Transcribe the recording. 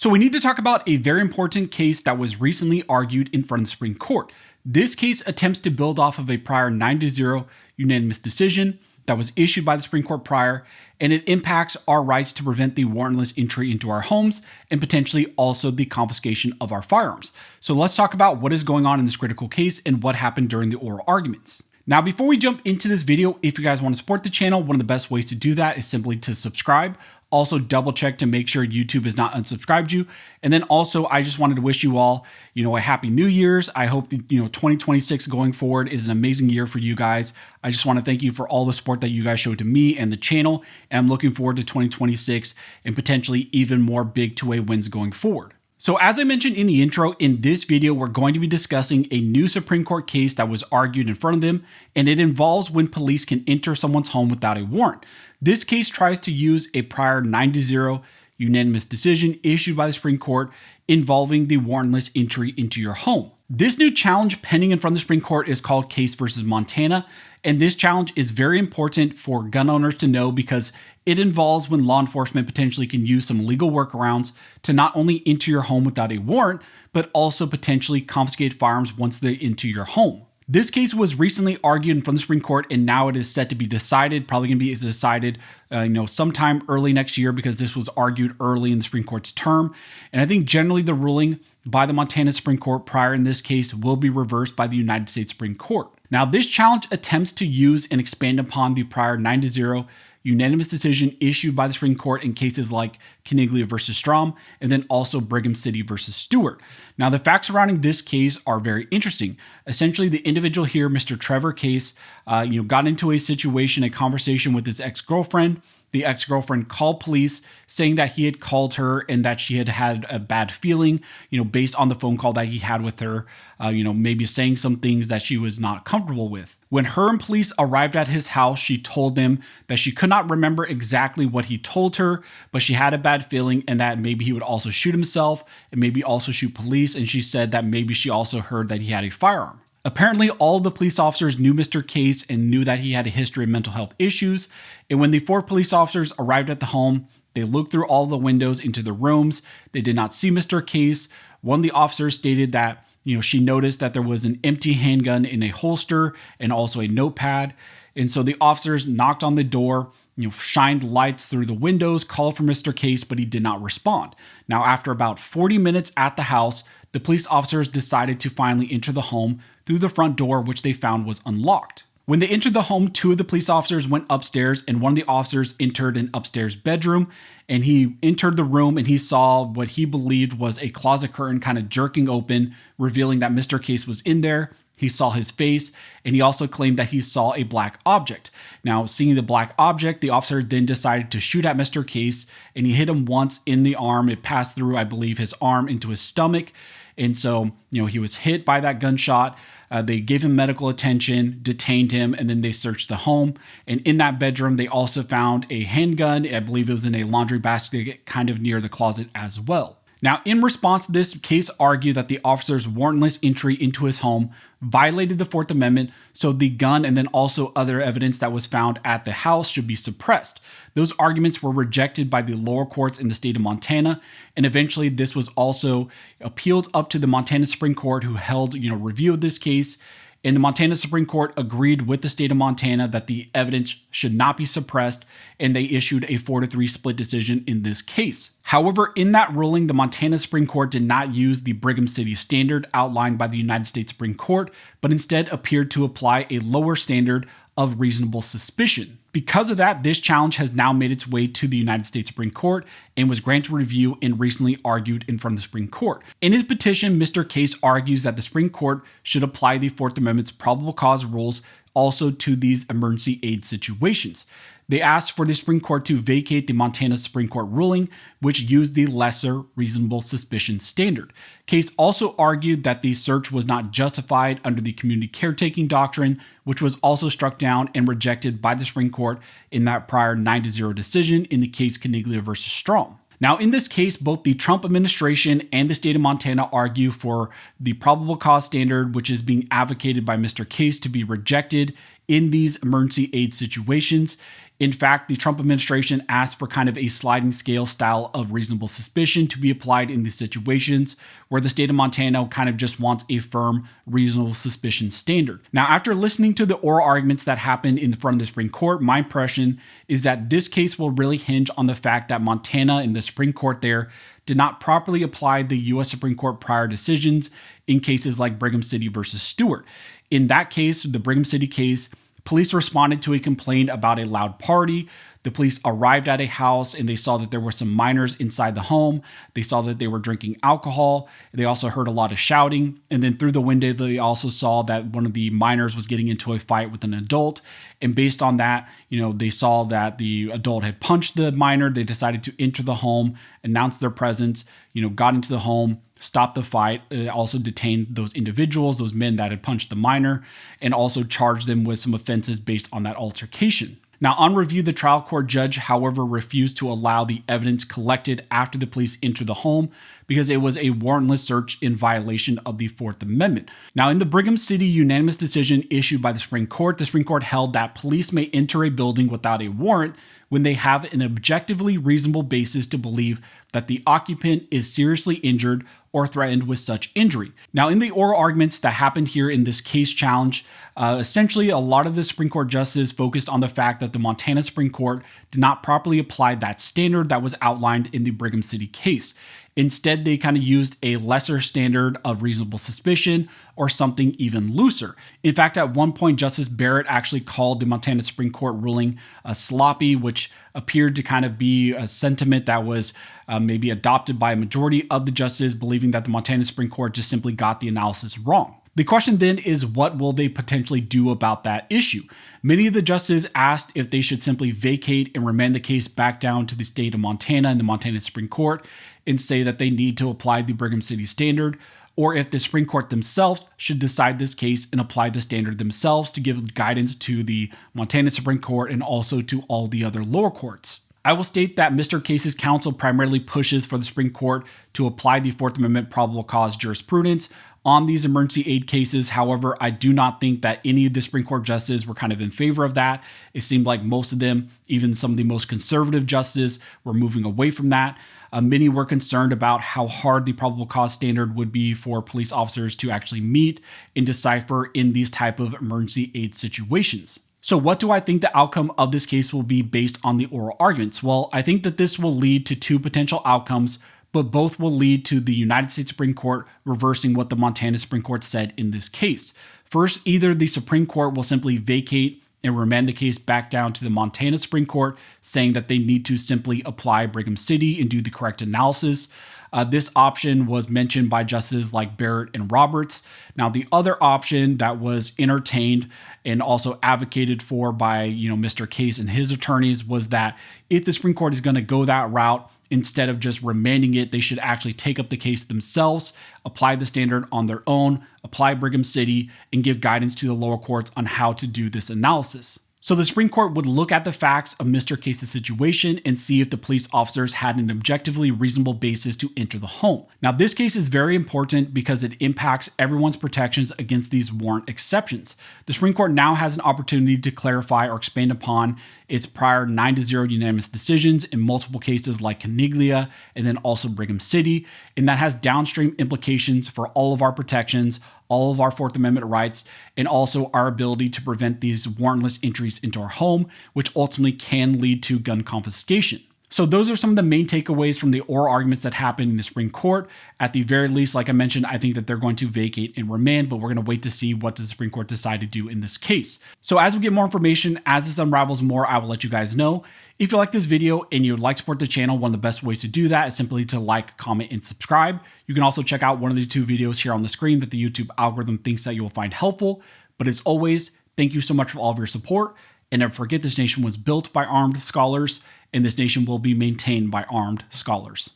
So we need to talk about a very important case that was recently argued in front of the Supreme Court. This case attempts to build off of a prior 9-0 unanimous decision that was issued by the Supreme Court prior, and it impacts our rights to prevent the warrantless entry into our homes and potentially also the confiscation of our firearms. So let's talk about what is going on in this critical case and what happened during the oral arguments. Now, before we jump into this video, if you guys want to support the channel, one of the best ways to do that is simply to subscribe. Also, double check to make sure YouTube has not unsubscribed you. And then also, I just wanted to wish you all, a happy New Year's. I hope that, 2026 going forward is an amazing year for you guys. I just want to thank you for all the support that you guys showed to me and the channel. And I'm looking forward to 2026 and potentially even more big two-way wins going forward. So as I mentioned in the intro, in this video, we're going to be discussing a new Supreme Court case that was argued in front of them, and it involves when police can enter someone's home without a warrant. This case tries to use a prior 9-0 unanimous decision issued by the Supreme Court involving the warrantless entry into your home. This new challenge pending in front of the Supreme Court is called Case versus Montana, and this challenge is very important for gun owners to know because it involves when law enforcement potentially can use some legal workarounds to not only enter your home without a warrant, but also potentially confiscate firearms once they're into your home. This case was recently argued in front of the Supreme Court, and now it is set to be decided, probably going to be decided, sometime early next year because this was argued early in the Supreme Court's term. And I think generally the ruling by the Montana Supreme Court prior in this case will be reversed by the United States Supreme Court. Now, this challenge attempts to use and expand upon the prior 9-0 unanimous decision issued by the Supreme Court in cases like Caniglia versus Strom, and then also Brigham City versus Stewart. Now, the facts surrounding this case are very interesting. Essentially, the individual here, Mr. Trevor Case, got into a situation, a conversation with his ex-girlfriend. The ex-girlfriend called police saying that he had called her and that she had had a bad feeling, based on the phone call that he had with her, maybe saying some things that she was not comfortable with. When her and police arrived at his house, she told them that she could not remember exactly what he told her, but she had a bad feeling and that maybe he would also shoot himself and maybe also shoot police. And she said that maybe she also heard that he had a firearm. Apparently, all of the police officers knew Mr. Case and knew that he had a history of mental health issues. And when the 4 police officers arrived at the home, they looked through all the windows into the rooms. They did not see Mr. Case. One of the officers stated that, she noticed that there was an empty handgun in a holster and also a notepad. And so the officers knocked on the door, shined lights through the windows, called for Mr. Case, but he did not respond. Now, after about 40 minutes at the house, the police officers decided to finally enter the home through the front door, which they found was unlocked. When they entered the home, 2 of the police officers went upstairs and one of the officers entered an upstairs bedroom, and he entered the room and he saw what he believed was a closet curtain kind of jerking open, revealing that Mr. Case was in there. He saw his face, and he also claimed that he saw a black object. Now, seeing the black object, the officer then decided to shoot at Mr. Case, and he hit him once in the arm. It passed through, I believe, his arm into his stomach. And so, he was hit by that gunshot. They gave him medical attention, detained him, and then they searched the home. And in that bedroom, they also found a handgun. I believe it was in a laundry basket kind of near the closet as well. Now, in response to this, Case argued that the officer's warrantless entry into his home violated the 4th Amendment, so the gun and then also other evidence that was found at the house should be suppressed. Those arguments were rejected by the lower courts in the state of Montana, and eventually this was also appealed up to the Montana Supreme Court, who held, review of this case. And the Montana Supreme Court agreed with the state of Montana that the evidence should not be suppressed, and they issued a 4-3 split decision in this case. However, in that ruling, the Montana Supreme Court did not use the Brigham City standard outlined by the United States Supreme Court, but instead appeared to apply a lower standard of reasonable suspicion. Because of that, this challenge has now made its way to the United States Supreme Court and was granted review and recently argued in front of the Supreme Court. In his petition, Mr. Case argues that the Supreme Court should apply the 4th Amendment's probable cause rules also to these emergency aid situations. They asked for the Supreme Court to vacate the Montana Supreme Court ruling, which used the lesser reasonable suspicion standard. Case also argued that the search was not justified under the community caretaking doctrine, which was also struck down and rejected by the Supreme Court in that prior 9-0 decision in the case Caniglia versus Strom. Now, in this case, both the Trump administration and the state of Montana argue for the probable cause standard, which is being advocated by Mr. Case to be rejected in these emergency aid situations. In fact, the Trump administration asked for kind of a sliding scale style of reasonable suspicion to be applied in these situations where the state of Montana kind of just wants a firm reasonable suspicion standard. Now, after listening to the oral arguments that happened in front of the Supreme Court, my impression is that this case will really hinge on the fact that Montana and the Supreme Court there did not properly apply the U.S. Supreme Court prior decisions in cases like Brigham City versus Stewart. In that case, the Brigham City case, police responded to a complaint about a loud party. The police arrived at a house and they saw that there were some minors inside the home. They saw that they were drinking alcohol. They also heard a lot of shouting. And then through the window, they also saw that one of the minors was getting into a fight with an adult. And based on that, they saw that the adult had punched the minor. They decided to enter the home, announce their presence, got into the home, stopped the fight, also detained those individuals, those men that had punched the minor, and also charged them with some offenses based on that altercation. Now, on review, the trial court judge, however, refused to allow the evidence collected after the police entered the home because it was a warrantless search in violation of the Fourth Amendment. Now, in the Brigham City unanimous decision issued by the Supreme Court held that police may enter a building without a warrant when they have an objectively reasonable basis to believe that the occupant is seriously injured or threatened with such injury. Now, in the oral arguments that happened here in this case challenge, essentially a lot of the Supreme Court justices focused on the fact that the Montana Supreme Court did not properly apply that standard that was outlined in the Brigham City case. Instead, they kind of used a lesser standard of reasonable suspicion or something even looser. In fact, at one point, Justice Barrett actually called the Montana Supreme Court ruling sloppy, which appeared to kind of be a sentiment that was maybe adopted by a majority of the justices, believing that the Montana Supreme Court just simply got the analysis wrong. The question then is, what will they potentially do about that issue? Many of the justices asked if they should simply vacate and remand the case back down to the state of Montana and the Montana Supreme Court and say that they need to apply the Brigham City standard, or if the Supreme Court themselves should decide this case and apply the standard themselves to give guidance to the Montana Supreme Court and also to all the other lower courts. I will state that Mr. Case's counsel primarily pushes for the Supreme Court to apply the Fourth Amendment probable cause jurisprudence on these emergency aid cases. However, I do not think that any of the Supreme Court justices were kind of in favor of that. It seemed like most of them, even some of the most conservative justices, were moving away from that. Many were concerned about how hard the probable cause standard would be for police officers to actually meet and decipher in these type of emergency aid situations. So what do I think the outcome of this case will be based on the oral arguments? Well, I think that this will lead to two potential outcomes, but both will lead to the United States Supreme Court reversing what the Montana Supreme Court said in this case. First, either the Supreme Court will simply vacate and remand the case back down to the Montana Supreme Court, saying that they need to simply apply Brigham City and do the correct analysis. This option was mentioned by justices like Barrett and Roberts. Now, the other option that was entertained and also advocated for by Mr. Case and his attorneys was that if the Supreme Court is going to go that route, instead of just remanding it, they should actually take up the case themselves, apply the standard on their own, apply Brigham City, and give guidance to the lower courts on how to do this analysis. So the Supreme Court would look at the facts of Mr. Case's situation and see if the police officers had an objectively reasonable basis to enter the home. Now, this case is very important because it impacts everyone's protections against these warrant exceptions. The Supreme Court now has an opportunity to clarify or expand upon its prior 9-0 unanimous decisions in multiple cases like Caniglia and then also Brigham City, and that has downstream implications for all of our protections, all of our Fourth Amendment rights, and also our ability to prevent these warrantless entries into our home, which ultimately can lead to gun confiscation. So those are some of the main takeaways from the oral arguments that happened in the Supreme Court. At the very least, like I mentioned, I think that they're going to vacate and remand, but we're going to wait to see what the Supreme Court decide to do in this case. So as we get more information, as this unravels more, I will let you guys know. If you like this video and you would like to support the channel, one of the best ways to do that is simply to like, comment, and subscribe. You can also check out one of the two videos here on the screen that the YouTube algorithm thinks that you will find helpful. But as always, thank you so much for all of your support. And never forget, this nation was built by armed scholars, and this nation will be maintained by armed scholars.